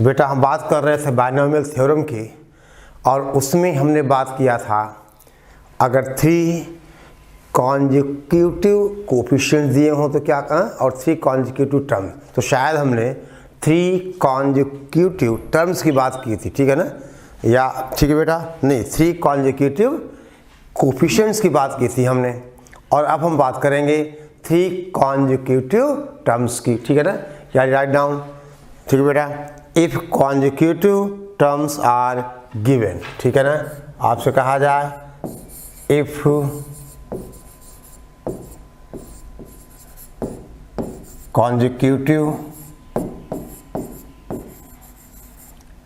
तो बेटा हम बात कर रहे थे बायनोमियल थ्योरम की, और उसमें हमने बात किया था अगर 3 कॉन्जिक्यूटिव कोफिशिएंट दिए हों तो क्या कहें, और 3 कॉन्जिक्यूटिव टर्म, तो शायद हमने 3 कॉन्जिक्यूटिव टर्म्स की बात की थी, ठीक है ना, या ठीक है बेटा, नहीं 3 कॉन्जिक्यूटिव कोफिशिएंट्स की बात की थी हमने, और अब हम बात करेंगे 3 कॉन्जिक्यूटिव टर्म्स की, ठीक है ना, या राइट डाउन, ठीक है बेटा। If consecutive terms are given, ठीक है ना, आपसे कहा जाए if consecutive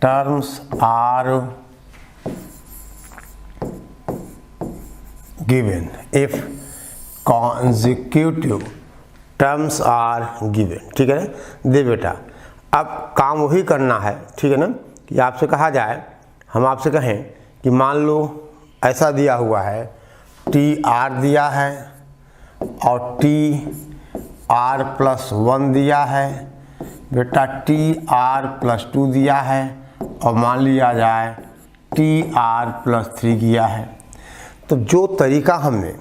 terms are given, if consecutive terms are given, ठीक है ना। दे बेटा अब काम वही करना है, ठीक है ना, कि आपसे कहा जाए, हम आपसे कहें कि मान लो ऐसा दिया हुआ है, टी आर दिया है और टी r+1 दिया है, बेटा TR+2 दिया है, और मान लिया जाए TR+3 दिया है। तो जो तरीका हमने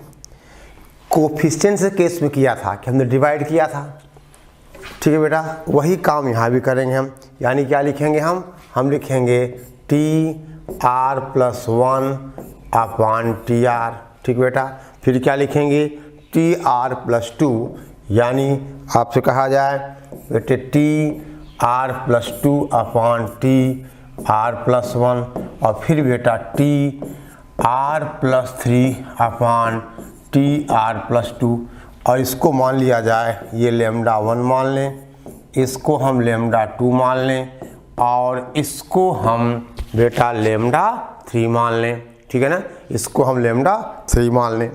कोफिशिएंट के केस में किया था कि हमने डिवाइड किया था, ठीक है बेटा, वही काम यहाँ भी करेंगे हम। यानी क्या लिखेंगे हम लिखेंगे TR+1/TR, ठीक बेटा। फिर क्या लिखेंगे TR+2, यानी आपसे कहा जाए बेटे TR+2/TR+1, और फिर बेटा TR+3/TR+2, और इसको मान लिया जाए, ये λ1 मान लें, इसको हम λ2 मान लें, और इसको हम बेटा λ3 मान लें, ठीक है ना, इसको हम λ3 मान लें।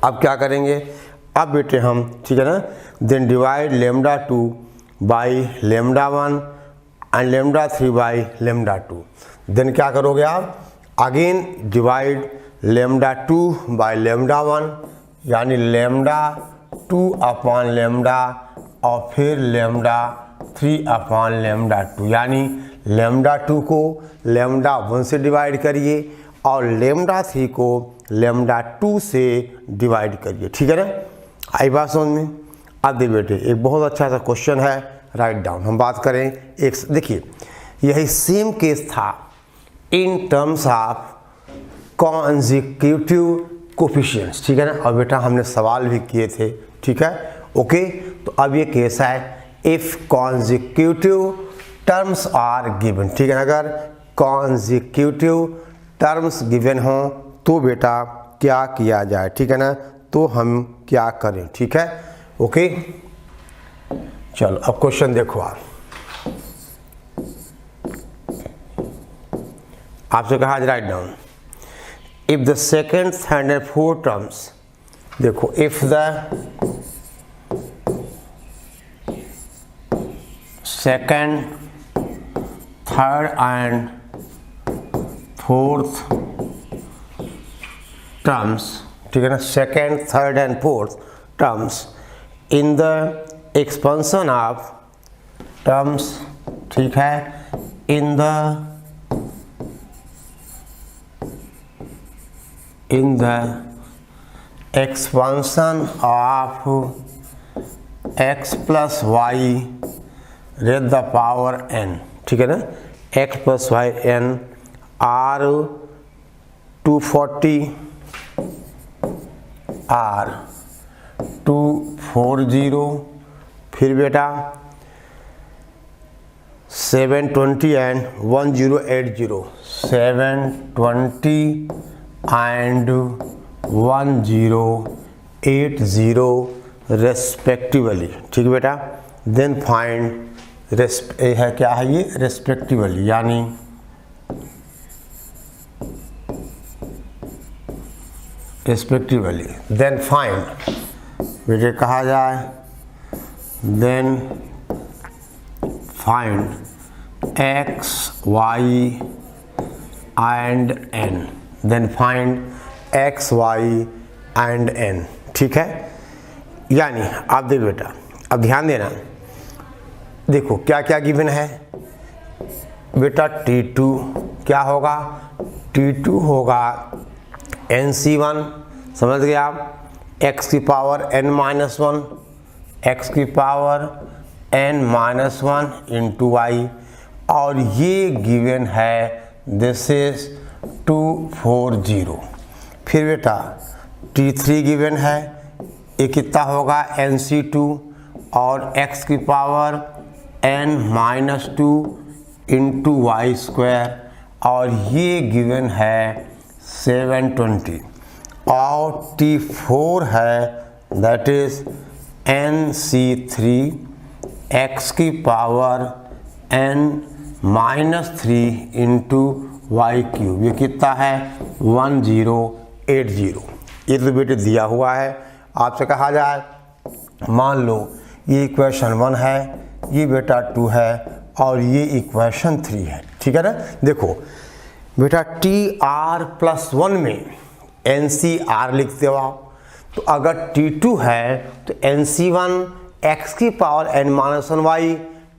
अब क्या करेंगे, अब बेटे हम, ठीक है ना, then divide λ2 by λ1 and λ3 by λ2। Then क्या करोगे आप, अगेन डिवाइड λ2 बाई λ1, यानी λ2/λ, और फिर λ3/λ2, यानी λ2 को λ1 से डिवाइड करिए और λ3 को λ2 से डिवाइड करिए, ठीक है ना। आई बात समझ में। अब देखिए बेटे एक बहुत अच्छा सा क्वेश्चन है, राइट डाउन। हम बात करें एक, देखिए यही सेम केस था in terms of consecutive coefficients, ठीक है ना, और बेटा हमने सवाल भी किए थे, ठीक है, ओके। तो अब ये केस है if consecutive terms are given, ठीक है ना, अगर कॉन्जिक्यूटिव टर्म्स गिवन हो तो बेटा क्या किया जाए, ठीक है ना, तो हम क्या करें, ठीक है, ओके। चलो अब क्वेश्चन देखो आपसे कहा write down if the second third and fourth terms, देखो if the second third and fourth terms, ठीक है ना, second third and fourth terms in the expansion of terms, ठीक है, in the expansion of x+y raised the power n, ठीक है ना, x+y n r 240 r 240, फिर बेटा 720 एंड 1080, 720 एंड 1080 रेस्पेक्टिवली, ठीक बेटा। देन फाइंड है क्या है ये रेस्पेक्टिवली, यानी रेस्पेक्टिवली, देन फाइंड बेटे कहा जाए, then find x, y and n, then find x, y and n, ठीक है। यानी आप देखो बेटा, अब ध्यान देना, देखो क्या क्या गिवन है, बेटा T2 क्या होगा, T2 होगा NC1, समझ गए आप, x की पावर n-1, x की पावर n-1 इंटू y, और ये गिवन है, दिस इज 240। फिर बेटा T3 गिवन है, ये कितना होगा NC2 और x की power n-2 into y square, और ये गिवन है 720, और T4 है दैट इज NC3 x की power n-3 into y cube, ये कितना है 1080। ये तो बेटे दिया हुआ है, आपसे कहा जाए मान लो ये इक्वेशन 1 है, ये बेटा 2 है, और ये इक्वेशन 3 है, ठीक है ना। देखो बेटा TR+1 में NCR लिखते हो आप, तो अगर T2 है तो NC1 x की पावर n-1y,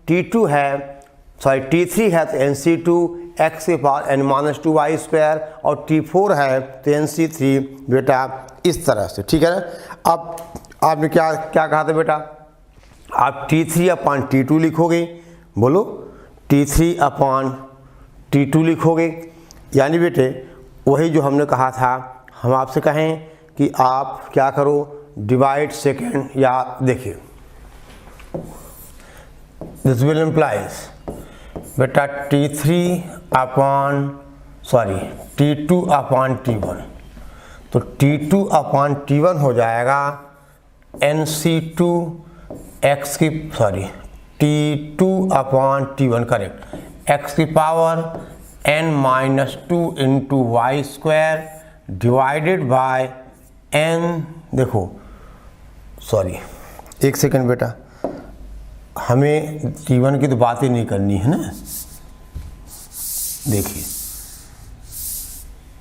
T2 है T3 है तो NC2 x की पावर n-2 y स्क्वायर, और T4 है तो NC3 बेटा इस तरह से, ठीक है ना। अब आपने क्या क्या कहा था बेटा, आप T3/T2 लिखोगे, बोलो T3/T2 लिखोगे, यानी बेटे वही जो हमने कहा था, हम आपसे कहें कि आप क्या करो, डिवाइड सेकेंड, या देखिए दिस विल इम्प्लाइज बेटा T2/T1, तो T2/T1 हो जाएगा NC2 x की T2/T1 करेक्ट, x की power n-2 into y square divided by n, देखो एक सेकेंड बेटा, हमें T1 की तो बात ही नहीं करनी है ना, देखिए,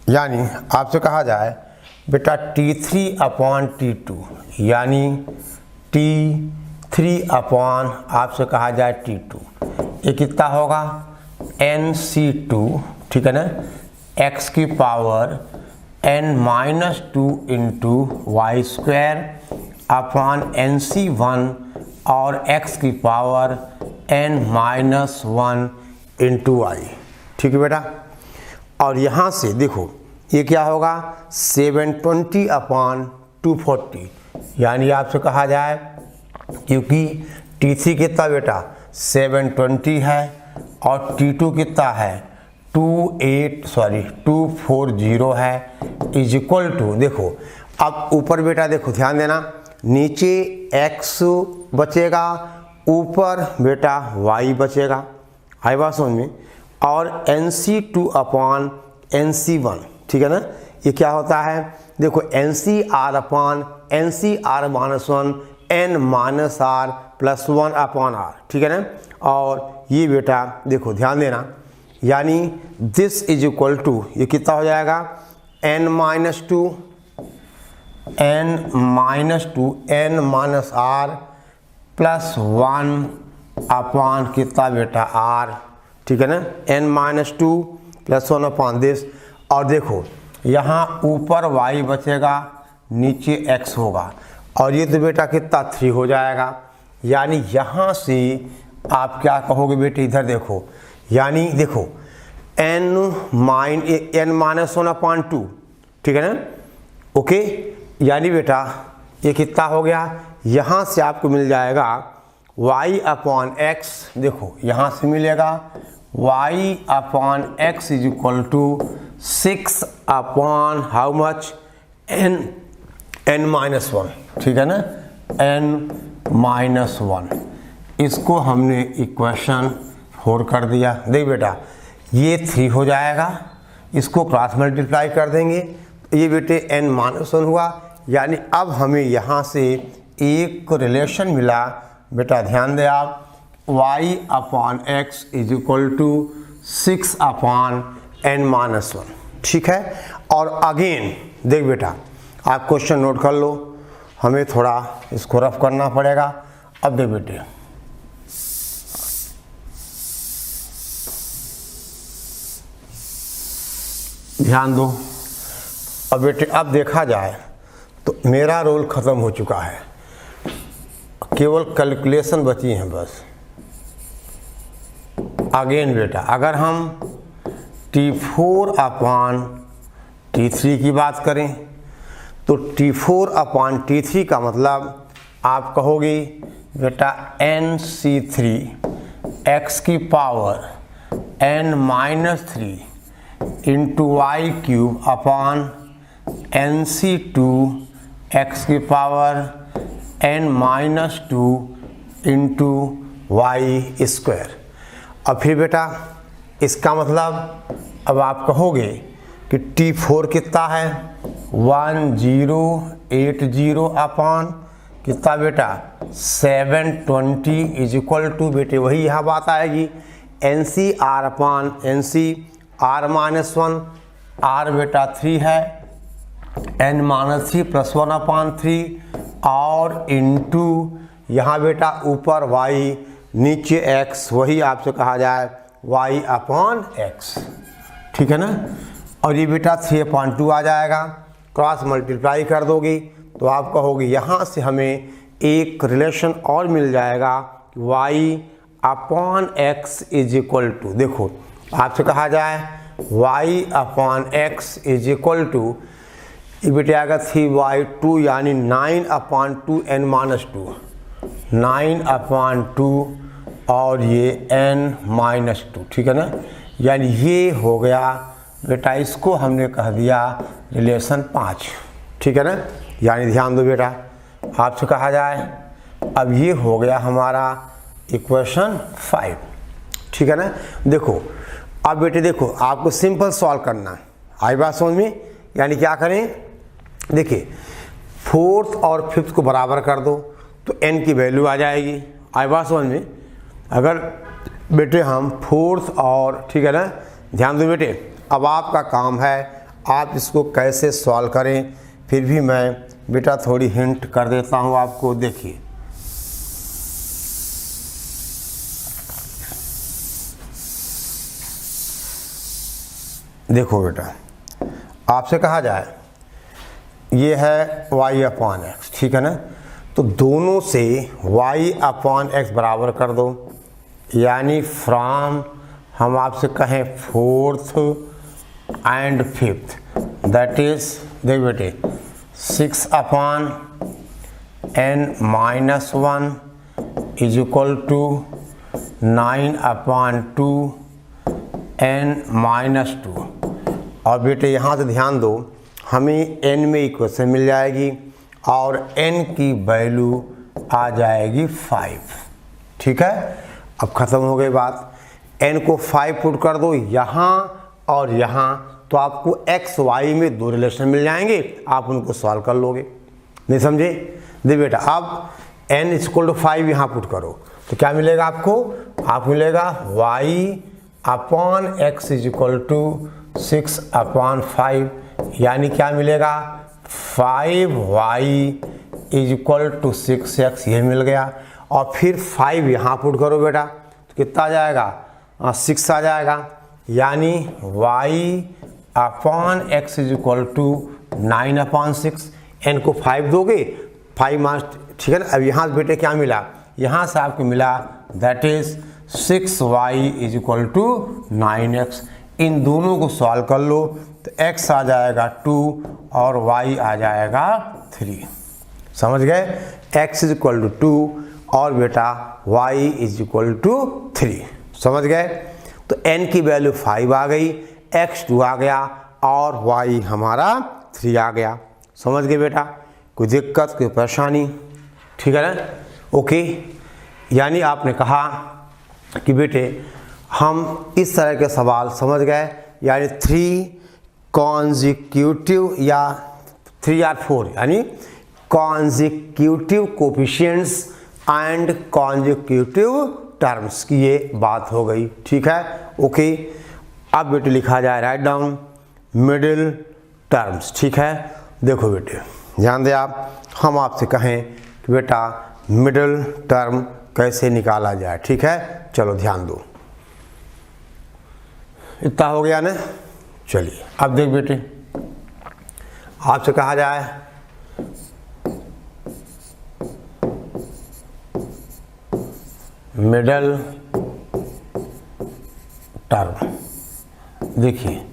यानी आपसे कहा जाए बेटा T3/T2, यानी T3 आपसे कहा जाए T2, ये कितना होगा NC2, ठीक है ना, x की power n-2 into y square upon NC1 और x की पावर n-1 इंटू वाई, ठीक है बेटा। और यहाँ से देखो ये क्या होगा 720/240, यानी आपसे कहा जाए, क्योंकि T3 कितना बेटा 720 है और T2 कितना है 240 है, इज इक्वल टू, देखो अब ऊपर बेटा देखो ध्यान देना, नीचे x बचेगा, ऊपर बेटा y बचेगा, आई बात समझ में, और NC2/NC1, ठीक है ना, ये क्या होता है, देखो NCR/NCR-1 n-r+1/r, ठीक है ना, और ये बेटा देखो ध्यान देना, यानी दिस इज इक्वल टू, ये कितना हो जाएगा n-2 n-r+1 कितना बेटा r, ठीक है ना, n-2+1 दिस, और देखो यहाँ ऊपर y बचेगा, नीचे x होगा, और ये तो बेटा कितना 3 हो जाएगा, यानी यहाँ से आप क्या कहोगे बेटे, इधर देखो, यानी देखो n-1/2, ठीक है ना, ओके, यानी बेटा ये कितना हो गया, यहाँ से आपको मिल जाएगा y/x, देखो यहाँ से मिलेगा y/x is equal to 6 upon how much n-1, ठीक है ना, n-1, इसको हमने इक्वेशन 4 कर दिया। देख बेटा ये 3 हो जाएगा, इसको क्रॉस मल्टीप्लाई कर देंगे, ये बेटे n-1 हुआ, यानी अब हमें यहाँ से एक रिलेशन मिला, बेटा ध्यान दें आप, y/x is equal to 6/n-1, ठीक है। और अगेन देख बेटा आप क्वेश्चन नोट कर लो, हमें थोड़ा इसको रफ करना पड़ेगा। अब देख बेटे ध्यान दो। अब बेटे अब देखा जाए तो मेरा रोल ख़त्म हो चुका है, केवल कैलकुलेशन बची हैं बस। अगेन बेटा अगर हम T4 अपान T3 की बात करें तो T4 अपान T3 का मतलब आप कहोगे बेटा NC3 x की power n-3 into y cube upon NC2 x की power n-2 into y square. अब फिर बेटा इसका मतलब अब आप कहोगे कि T4 कितना है 1080 अपान कितना बेटा 720 इज इक्वल टू बेटे वही यहाँ बात आएगी NC R अपान NC R माइनस 1 R बेटा 3 है n-3 प्लस 1 अपान 3 और इंटू यहाँ बेटा ऊपर y नीचे x वही आपसे कहा जाए y अपान x, ठीक है ना। और ये बेटा 3/2 आ जाएगा, क्रॉस मल्टीप्लाई कर दोगे तो आप कहोगे यहाँ से हमें एक रिलेशन और मिल जाएगा y upon x is equal to, देखो आपसे कहा जाए y upon x is equal to ये बेटे आएगा 3/2 यानी 9/2 n-2 9/2 और ये n-2, ठीक है ना। यानी ये हो गया बेटा, इसको हमने कह दिया रिलेशन 5, ठीक है ना। यानी ध्यान दो बेटा आपसे कहा जाए अब ये हो गया हमारा इक्वेशन 5, ठीक है ना। देखो अब बेटे देखो आपको सिंपल सॉल्व करना, आई बात समझ में। यानी क्या करें, देखिए 4th और 5th को बराबर कर दो तो n की वैल्यू आ जाएगी, आई बात समझ में। अगर बेटे हम 4th और, ठीक है ना, ध्यान दो बेटे अब आपका काम है आप इसको कैसे सॉल्व करें, फिर भी मैं बेटा थोड़ी हिंट कर देता हूँ आपको। देखिए देखो बेटा आपसे कहा जाए ये है y अपान x, ठीक है ना, तो दोनों से y अपान x बराबर कर दो। यानी फ्रॉम हम आपसे कहें 4th and 5th that is देख बेटे 6 अपान n-1 is equal to 9/2 n-2। और बेटे यहाँ से ध्यान दो हमें n में इक्वेशन मिल जाएगी और n की वैल्यू आ जाएगी 5, ठीक है। अब ख़त्म हो गई बात, n को 5 पुट कर दो यहाँ और यहाँ तो आपको x y में दो रिलेशन मिल जाएंगे, आप उनको सॉल्व कर लोगे, नहीं समझे। दे बेटा अब n इक्वल टू 5 यहाँ पुट करो तो क्या मिलेगा आपको, आप मिलेगा y upon x is equal to 6/5 यानी क्या मिलेगा 5y is equal to 6x, ये मिल गया। और फिर 5 यहाँ पुट करो बेटा तो कितना आ जाएगा 6 आ जाएगा। यानी y upon x is equal to 9/6, n को 5 दोगे 5 मास्ट, ठीक है ना। अब यहाँ से बेटे क्या मिला, यहाँ से आपको मिला that is 6y is equal to 9x। इन दोनों को सॉल्व कर लो तो x आ जाएगा 2 और y आ जाएगा 3, समझ गए। x इज इक्वल टू 2 और बेटा y इज इक्वल टू 3, समझ गए। तो n की वैल्यू 5 आ गई, x 2 आ गया और y हमारा 3 आ गया, समझ गए बेटा। कोई दिक्कत कोई परेशानी, ठीक है ना, ओके। यानी आपने कहा कि बेटे हम इस तरह के सवाल समझ गए, यानी 3 कॉन्जिक्यूटिव या 3 और 4 यानी consecutive coefficients and consecutive terms की ये बात हो गई, ठीक है, ओके। अब बेटे लिखा जाए राइट डाउन मिडिल टर्म्स, ठीक है। देखो बेटे ध्यान दे आप, हम आपसे कहें कि बेटा मिडिल टर्म कैसे निकाला जाए, ठीक है। चलो ध्यान दो, इतना हो गया ना, चलिए अब देख बेटे, आपसे कहा जाए मिडल टर्म। देखिए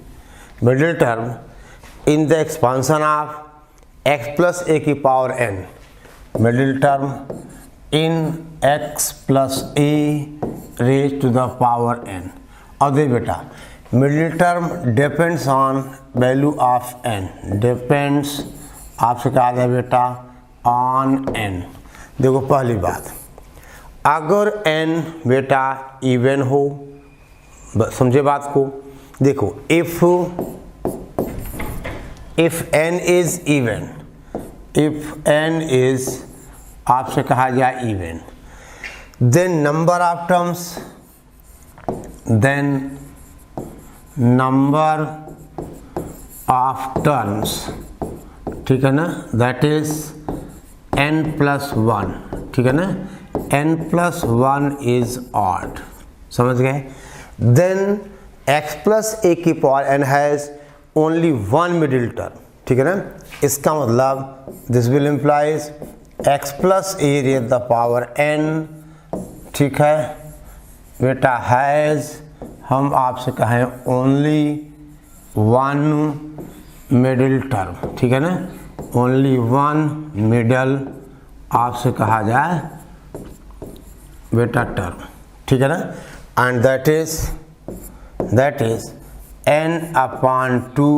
middle term in the expansion of x plus a की power n, middle term in x plus a raise to the power n। और देख बेटा middle term depends on value of n, depends आपसे कहा जाए बेटा on n। देखो पहली बात, अगर n बेटा इवन हो, समझे बात को, देखो if n is even, if n is आपसे कहा जाए even, then number of terms, then number of terms, ठीक है ना, that is n plus one, ठीक है ना, n plus one is odd, समझ गए। देन x प्लस ए की power n has only one middle term, ठीक है ना, इसका मतलब this will implies x plus a raise the power n, ठीक है बेटा, हैज़ हम आपसे कहें ओनली वन मिडिल टर्म, ठीक है ना, ओनली वन मिडल आपसे कहा जाए बेटा टर्म, ठीक है ना, and that is n upon 2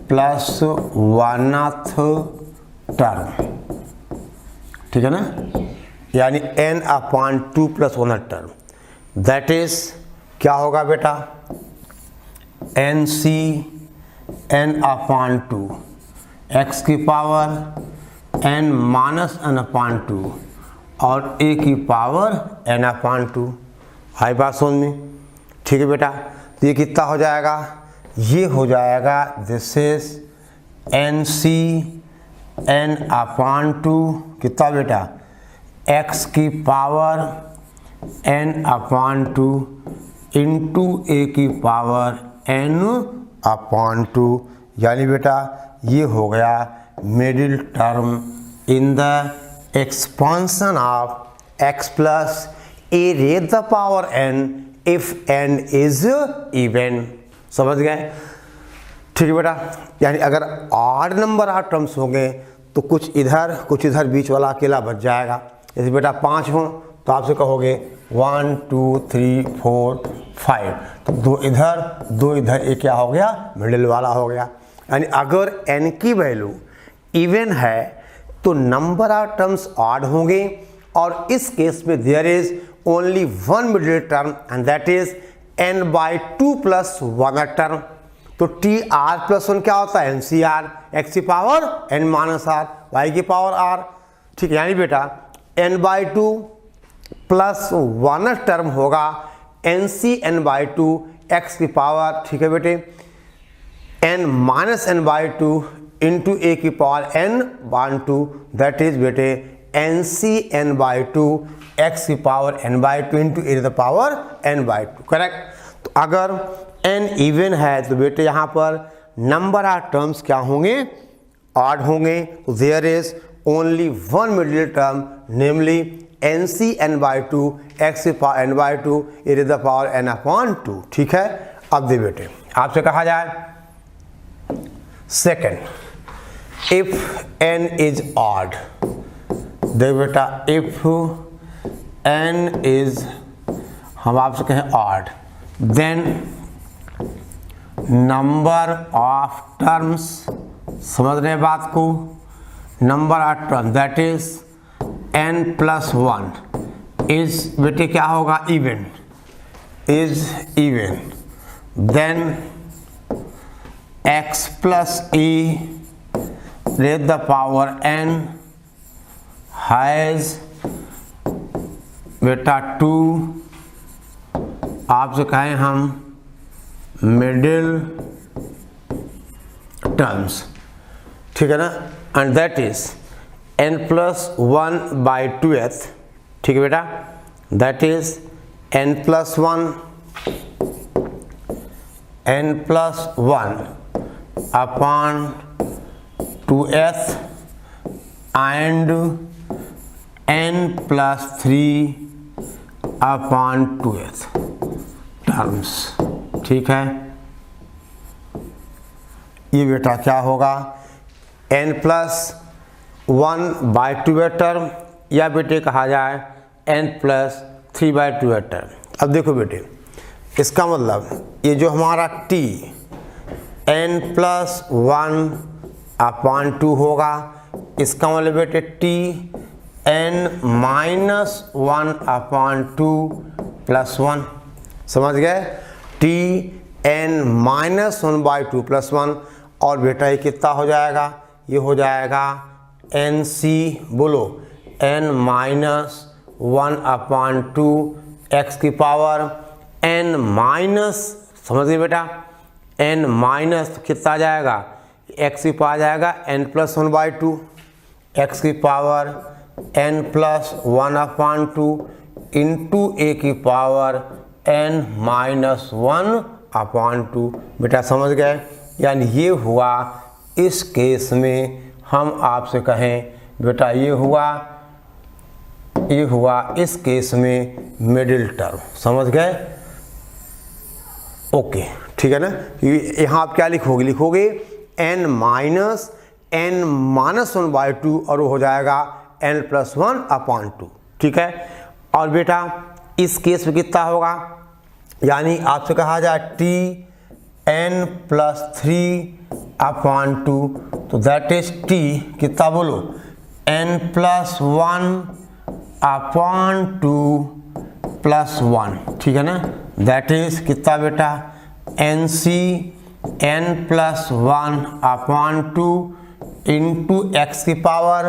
plus वनथ term, ठीक है ना, यानी n upon 2 plus वनथ term, that is क्या होगा बेटा nc n अपॉन 2 x की power n minus n upon 2 और a की पावर n अपॉन 2। हाई बात समझ में, ठीक है बेटा। तो ये कितना हो जाएगा, ये हो जाएगा this is nc n upon 2 कितना बेटा x की power n upon 2 into a की पावर n अपॉन 2, यानी बेटा ये हो गया middle term in the expansion of x plus a raise the power n if n is even, समझ गए, ठीक है बेटा। यानी अगर ऑड नंबर ऑफ टर्म्स होंगे तो कुछ इधर बीच वाला अकेला बच जाएगा। जैसे बेटा 5 हो तो आपसे कहोगे 1 2 3 4 5, तो दो इधर, एक क्या हो गया मिडिल वाला हो गया। यानी अगर n की वैल्यू इवन है तो नंबर ऑफ टर्म्स ऑड होंगे और इस केस में there is only one middle term and that is n/2 plus one term. तो टी आर प्लस वन क्या होता है NCR, x की power n minus r, y की पावर r, ठीक है। यानी बेटा n/2 प्लस वन टर्म होगा NC n/2 x की पावर, ठीक है बेटे, n minus n/2 into a की पावर n/2, दैट इज बेटे NC n/2 x की power n/2 into a the power n/2, correct. तो अगर n इवन है तो बेटे यहाँ पर नंबर ऑफ टर्म्स क्या होंगे, ऑड होंगे। तो there is only one middle term namely NC n/2 x की power n/2 a the power n/2, ठीक है। अब दे बेटे आपसे कहा जाए second, if n is odd, देख बेटा इफ n इज, हम आपसे कहें odd, then number of terms, समझ रहे हैं बात को, number of term that is n plus one is बेटे क्या होगा even, is even, then x plus e raise the power n has बेटा 2 आपसे कहें हम मिडिल टर्म्स, ठीक है ना, and that is n plus 1/2th, ठीक है बेटा, that is n plus 1 n+1 upon 2s and n+3 upon 2s terms. ठीक है, ये बेटा क्या होगा, n+1/2 टर्म या बेटे कहा जाए n+3/2 टर्म। अब देखो बेटे, इसका मतलब ये जो हमारा t n+1/2 होगा, इसका मतलब बेटे t n-1/2 + 1। समझ गए, t n-1/2 + 1। और बेटा ये कितना हो जाएगा, ये हो जाएगा nc, बोलो n-1/2 x की पावर n-, समझ गए बेटा, n- तो कितना आ जाएगा, x की पावर आ जाएगा n+1/2 x की पावर n+1/2 इंटू a की पावर n-1/2। बेटा समझ गए, यानी ये हुआ इस केस में, हम आपसे कहें बेटा ये हुआ इस केस में मिडिल टर्म। समझ गए, ओके, ठीक है ना। यहाँ आप क्या लिखोगे n-1/2 और वो हो जाएगा n+1/2। ठीक है, और बेटा इस केस में कितना होगा, यानी आपसे कहा जाए t n+3/2, तो दैट इज t कितना बोलो n+1/2 + 1। ठीक है ना, दैट इज कितना बेटा nc n+1/2 इंटू x की पावर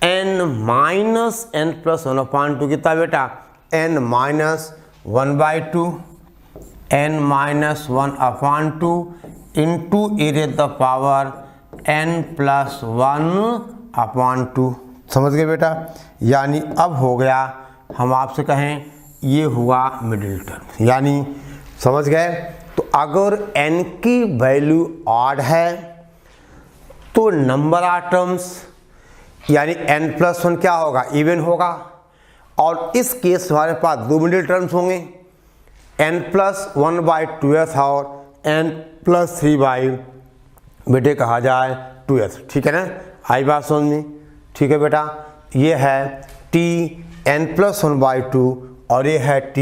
n-n+1/2 कितना बेटा n-1/2 n-1/2 into e⁻⁴ n+1/2। समझ गए बेटा, यानी अब हो गया, हम आपसे कहें ये हुआ मिडिल टर्म। यानी समझ गए, तो अगर n की वैल्यू ऑड है तो नंबर ऑफ टर्म्स यानी n+1 क्या होगा, इवन होगा। और इस केस हमारे पास दो मिडिल टर्म्स होंगे, n+1/2s और n+3 बेटे कहा जाए 2s। ठीक है ना, आई बात समझ में। ठीक है बेटा, ये है t n+1/2 और ये है t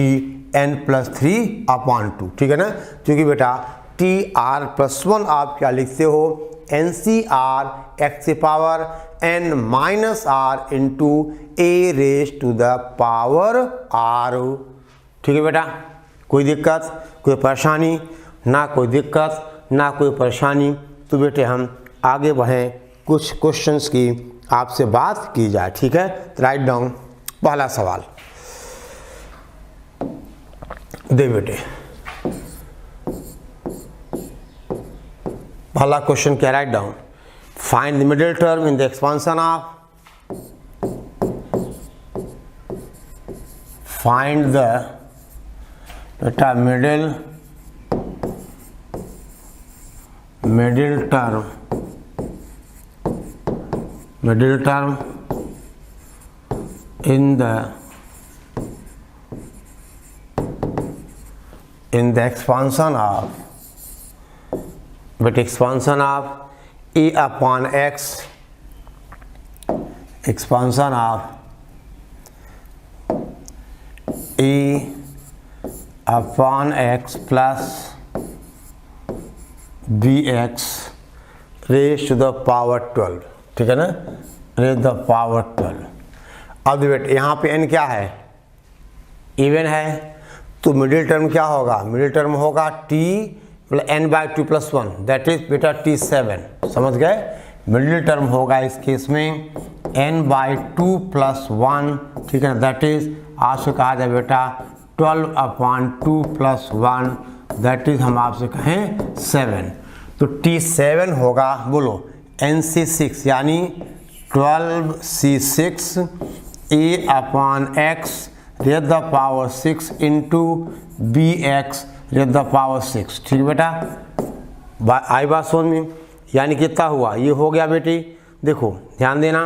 n+3/2। ठीक है ना, क्योंकि बेटा tr+1 आप क्या लिखते हो ncr x की पावर n-r इंटू a⁻r। ठीक है बेटा, कोई दिक्कत, कोई परेशानी ना, कोई दिक्कत ना कोई परेशानी। तो बेटे हम आगे बढ़ें, कुछ क्वेश्चंस की आपसे बात की जाए। ठीक है, राइट डाउन। पहला सवाल दे बेटे, पहला क्वेश्चन क्या, write down, find the middle term in the expansion of, find the बेटा middle term in the expansion of, but expansion of a/x, expansion of a/x plus bx raised to the power 12। ठीक है ना, raised to the power 12। अब बेटे यहाँ पे n क्या है, इवन है, तो मिडिल टर्म क्या होगा, मिडिल टर्म होगा t मतलब n/2 + 1, दैट इज बेटा t7। समझ गए, मिडिल टर्म होगा इस केस में n/2 + 1। ठीक है ना, दैट इज आपसे कहा जाए बेटा 12/2 + 1, दैट इज हम आपसे कहें 7। तो t7 होगा, बोलो nc6 यानी 12c6 a/x raised to the power 6 into bx raise the power 6। ठीक है बेटा, आई बात समझ में? यानी कितना हुआ, ये हो गया बेटी। देखो ध्यान देना,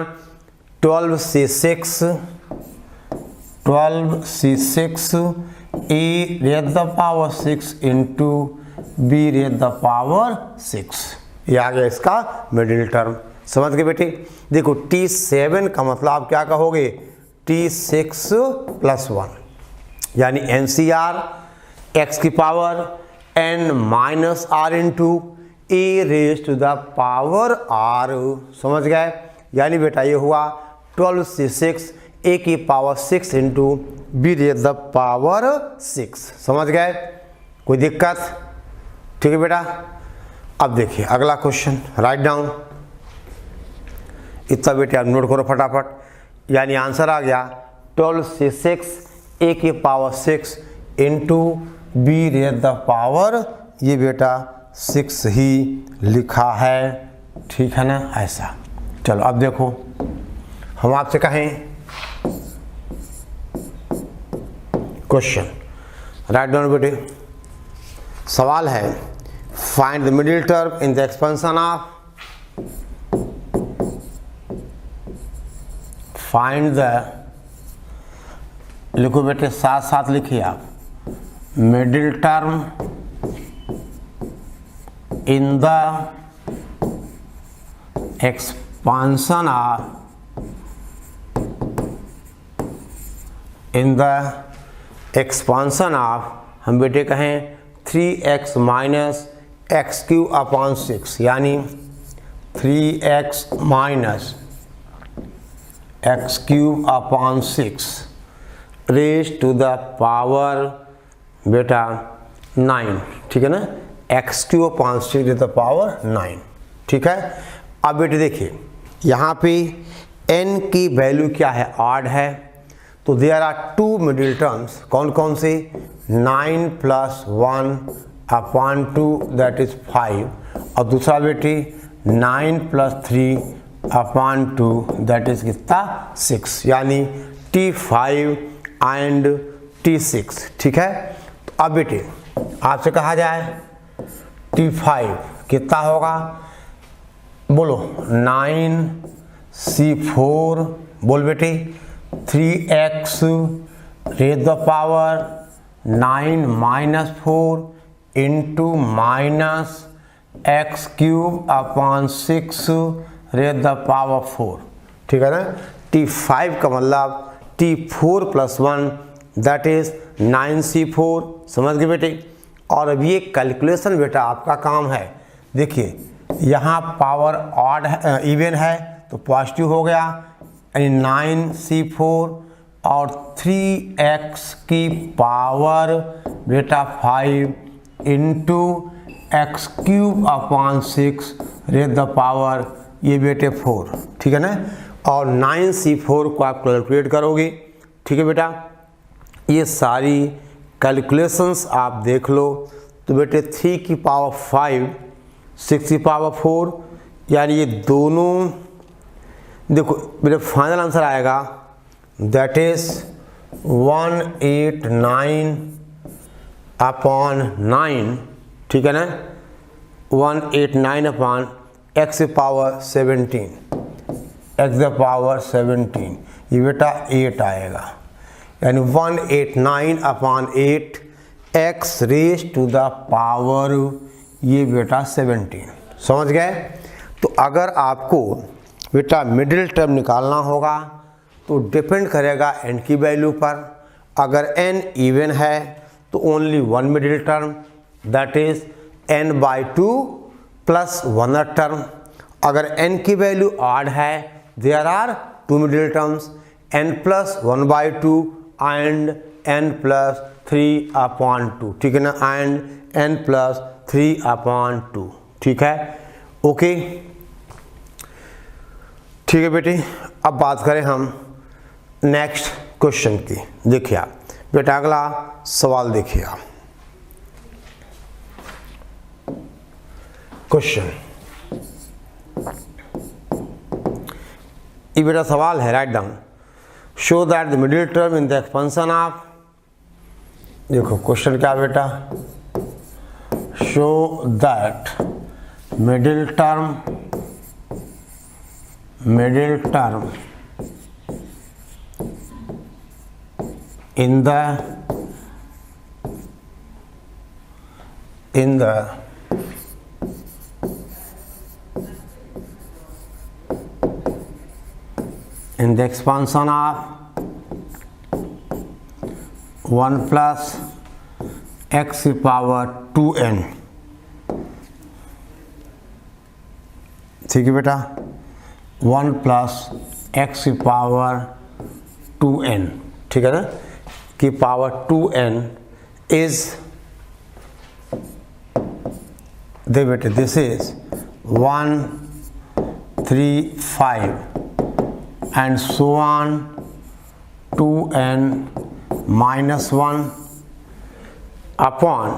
12 से 6 a raise the power 6 into b raise the power 6, ये आ गया इसका मिडिल टर्म। समझ गए बेटी? देखो T7 का मतलब आप क्या कहोगे, T6 + 1, यानी NCR x की power n minus r into a raise to the power r। समझ गए? यानी बेटा ये हुआ 12 से 6 a की power 6 into b raise the power 6। समझ गए? कोई दिक्कत? ठीक है बेटा। अब देखिए अगला क्वेश्चन, राइट डाउन। इतना बेटे आप नोट करो फटाफट। यानी आंसर आ गया 12 से 6 a की power 6 into b raise the power, ये बेटा 6 ही लिखा है। ठीक है ना, ऐसा। चलो अब देखो, हम आपसे कहें क्वेश्चन, राइट डाउन बेटे। सवाल है find the middle term in the expansion of, find the, लिखो बेटे साथ साथ लिखिए आप, middle term in the expansion of, in the expansion of, हम बेटे कहें 3x माइनस x³ / 6, यानी 3x minus x³ / 6 raise to the power बेटा 9। ठीक है ना, x³ / 6 raise to the power 9। ठीक है। अब बेटे देखिए यहाँ पे n की वैल्यू क्या है, ऑड है, तो देयर आर 2 मिडिल टर्म्स। कौन कौन से? 9 + 1/2 दैट इज 5, और दूसरा बेटी 9 + 3/2 दैट इज कितना, 6, यानी T5 एंड T6। ठीक है। तो अब बेटे आपसे कहा जाए T5 कितना होगा, बोलो 9C4, बोल बेटे 3x raise the power 9 - 4 into minus x³ / 6 raise the power 4। ठीक है ना। T5 का मतलब T4 + 1 दैट इज 9C4। समझ गए बेटे? और अब ये कैलकुलेशन बेटा आपका काम है। देखिए यहाँ पावर ऑड है, इवन है, तो पॉजिटिव हो गया, यानी 9C4 और 3x की पावर बेटा 5 into x³ / 6 raise the power, ये बेटे 4। ठीक है ना। और 9C4 को आप कैलकुलेट करोगे। ठीक है बेटा, ये सारी कैलकुलेशंस आप देख लो, तो बेटे 3 की पावर 5 6 की पावर 4, यानी ये दोनों देखो मेरे फाइनल आंसर आएगा दैट इज 189/9। ठीक है ना, 189 x⁻17, x⁻17, ये बेटा 8 आएगा, यानी 189/8 x raise to the power, ये बेटा 17। समझ गए? तो अगर आपको बेटा मिडिल टर्म निकालना होगा तो डिपेंड करेगा n की वैल्यू पर। अगर n इवन है तो only 1 middle term that is n/2 plus 1 term. अगर n की वैल्यू ऑड है there are 2 middle terms, n + 1/2 and n + 3/2। ठीक है ना, एंड n + 3/2। ठीक है, ओके। ठीक है बेटे, अब बात करें हम नेक्स्ट क्वेश्चन की। देखिए आप बेटा अगला सवाल देखिए आप। क्वेश्चन, ये बेटा सवाल है, write down, show that the middle term in the expansion of, देखो क्वेश्चन क्या बेटा, show that middle term in the expansion of 1 plus x power 2n। ठीक है बेटा, 1 प्लस x पावर 2n, ठीक है ना, की पावर 2n इज दे बेटे this is 1 3 5 and so on 2n minus 1 upon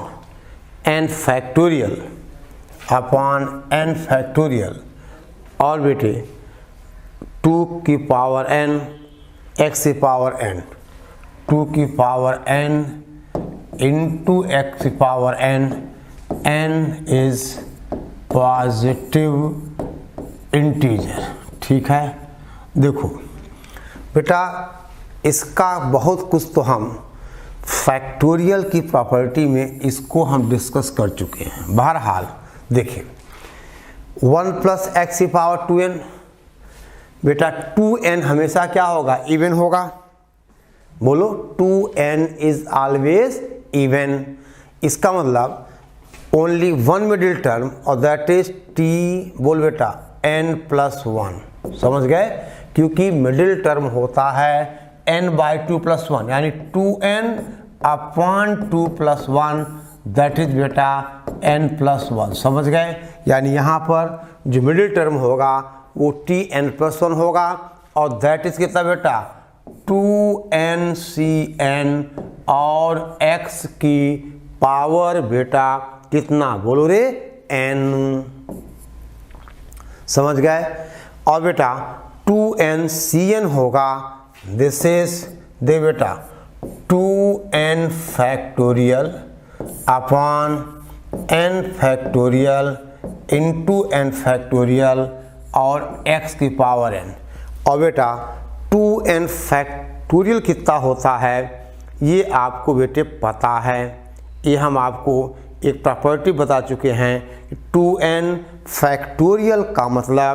n factorial और बेटे 2 की पावर n x की पावर n, 2 की पावर n इंटू x की power n, n is positive integer. ठीक है, देखो बेटा इसका बहुत कुछ तो हम फैक्टोरियल की प्रॉपर्टी में इसको हम डिस्कस कर चुके हैं। बहरहाल देखिए 1 प्लस एक्स की पावर 2n, बेटा 2n हमेशा क्या होगा, इवन होगा। बोलो 2n इज ऑलवेज इवन। इसका मतलब ओनली वन मिडिल टर्म और दैट इज t, बोल बेटा n प्लस 1। समझ गए, क्योंकि मिडिल टर्म होता है n/2 + 1 यानी 2n अपॉन 2 + 1 दैट इज बेटा n + 1। समझ गए, यानी यहाँ पर जो मिडिल टर्म होगा वो tn + 1 होगा और दैट इज कितना बेटा 2ncn और x की पावर बेटा कितना, बोलो रे n। समझ गए, और बेटा 2ncn होगा, दिस इज दे बेटा 2n factorial upon n factorial into n factorial और x की पावर n। और बेटा 2n फैक्टोरियल कितना होता है ये आपको बेटे पता है, ये हम आपको एक प्रॉपर्टी बता चुके हैं। 2n फैक्टोरियल का मतलब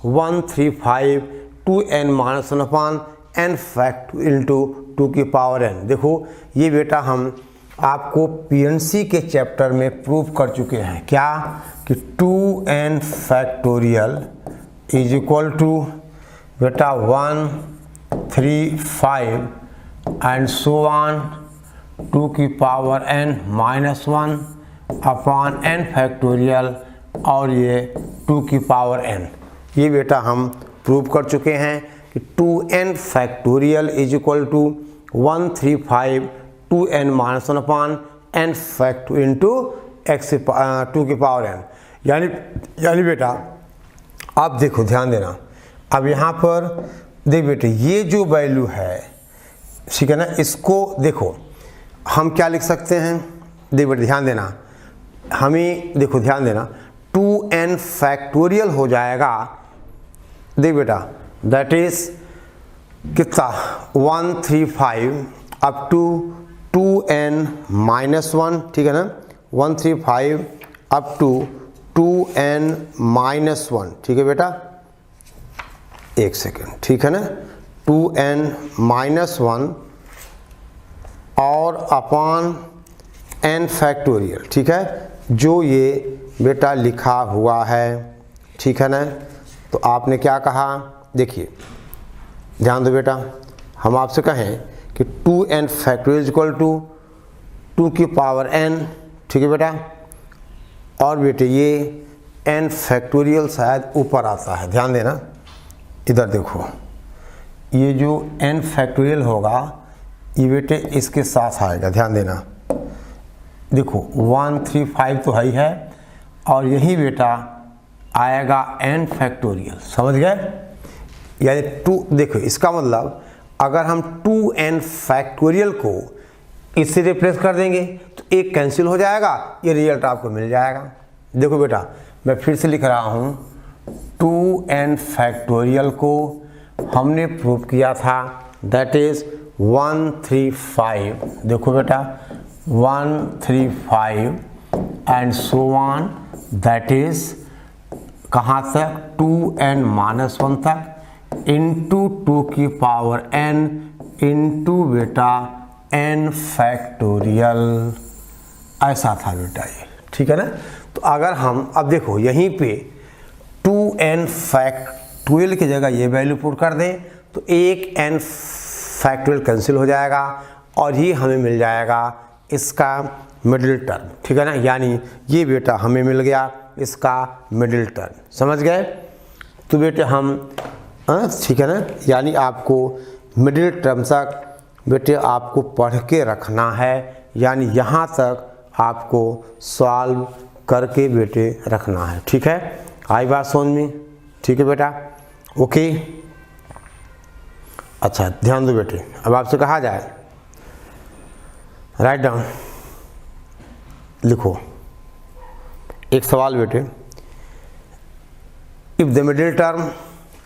135 2n minus 1 upon n factorial into 2 की पावर n। देखो ये बेटा हम आपको पीएनसी के चैप्टर में प्रूव कर चुके हैं, क्या कि 2n factorial is equal to बेटा 135 एंड सो ऑन 2 की power n minus 1 upon n factorial और ये 2 की पावर n। ये बेटा हम प्रूव कर चुके हैं कि 2n factorial is equal to 135 2n minus 1 upon n factorial into x 2 की पावर n। यानी बेटा आप देखो ध्यान देना, अब यहाँ पर देख बेटे ये जो वैल्यू है, ठीक है ना, इसको देखो हम क्या लिख सकते हैं, देख बेटे ध्यान देना, हमें देखो ध्यान देना 2n फैक्टोरियल हो जाएगा, देख बेटा दैट इज कितना 135 अप टू 2n माइनस 1, ठीक है ना, 135 अप टू 2n माइनस 1, ठीक है बेटा, एक सेकेंड, ठीक है ना, 2n माइनस 1 और अपॉन n फैक्टोरियल, ठीक है, जो ये बेटा लिखा हुआ है, ठीक है ना। तो आपने क्या कहा, देखिए ध्यान दो बेटा, हम आपसे कहें कि 2n फैक्टोरियल इक्वल टू 2 की पावर n, ठीक है बेटा, और बेटे ये n फैक्टोरियल शायद ऊपर आता है, ध्यान देना, इधर देखो ये जो n फैक्टोरियल होगा ये बेटे इसके साथ आएगा, ध्यान देना, देखो 135 तो है और यही बेटा आएगा n फैक्टोरियल। समझ गए, यानी 2, देखो इसका मतलब अगर हम 2n फैक्टोरियल को इससे रिप्लेस कर देंगे तो एक कैंसिल हो जाएगा, ये रिजल्ट आपको मिल जाएगा। देखो बेटा मैं फिर से लिख रहा हूँ, 2n फैक्टोरियल को हमने प्रूव किया था, दैट इज 135। देखो बेटा 135 and so on, that is कहाँ तक 2n माइनस 1 तक इंटू 2 की पावर n इंटू बेटा n फैक्टोरियल, ऐसा था बेटा ये, ठीक है ना। तो अगर हम अब देखो यहीं पे 2n फैक्टोरियल की जगह ये वैल्यू पुट कर दें तो एक n फैक्टोरियल कैंसिल हो जाएगा और ये हमें मिल जाएगा इसका मिडिल टर्म, ठीक है ना। यानी ये बेटा हमें मिल गया इसका मिडिल टर्म, समझ गए। तो बेटे हम ठीक है ना, यानी आपको मिडिल टर्म तक बेटे आपको पढ़ के रखना है, यानी यहाँ तक आपको सॉल्व करके बेटे रखना है, ठीक है। आई बात समझ में, ठीक है बेटा, ओके। अच्छा ध्यान दो बेटे, अब आपसे कहा जाए राइट डाउन, लिखो एक सवाल बेटे, इफ द मिडिल टर्म,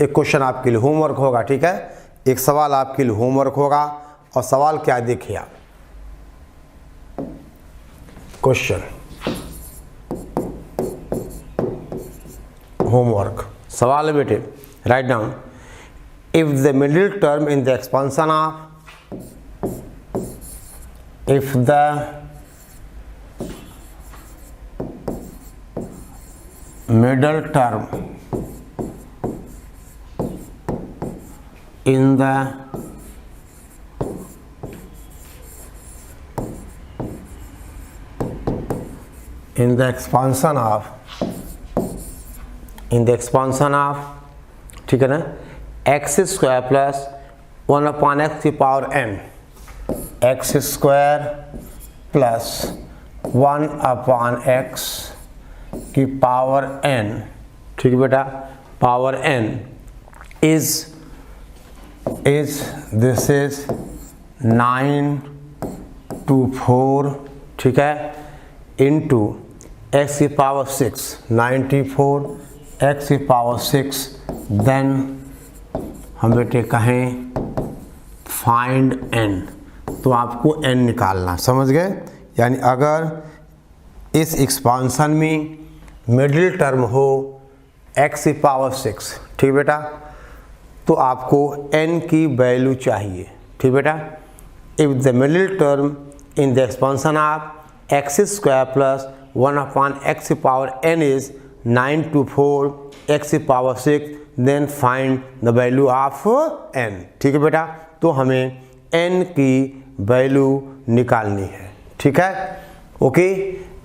एक क्वेश्चन आपके लिए होमवर्क होगा, ठीक है। एक सवाल आपके लिए होमवर्क होगा और सवाल क्या है देखिए आप, क्वेश्चन होमवर्क सवाल है बेटे, right down, if the middle term in the expansion of, if the middle term in the expansion of ठीक है ना, x square plus 1 upon x की power n, x square plus 1 upon x की power n, ठीक है बेटा, power n is this is 924, ठीक है, इंटू एक्स की पावर 6, 94 एक्स की पावर 6, देन हम बेटे कहें फाइंड n, तो आपको n निकालना, समझ गए। यानी अगर इस एक्सपांशन में मिडिल टर्म हो x की पावर 6, ठीक बेटा, तो आपको n की वैल्यू चाहिए, ठीक बेटा। If the middle term in the expansion of x square plus 1 upon x की पावर n इज 924 एक्स की power 6, then find the value of n, ठीक है बेटा। तो हमें n की वैल्यू निकालनी है, ठीक है, okay.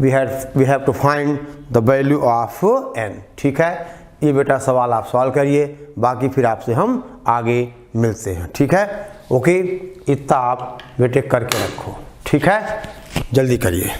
We have to find the value of n, ठीक है। ये बेटा सवाल आप सॉल्व करिए, बाकी फिर आपसे हम आगे मिलते हैं, ठीक है, ओके। इतना आप बेटे करके रखो, ठीक है, जल्दी करिए।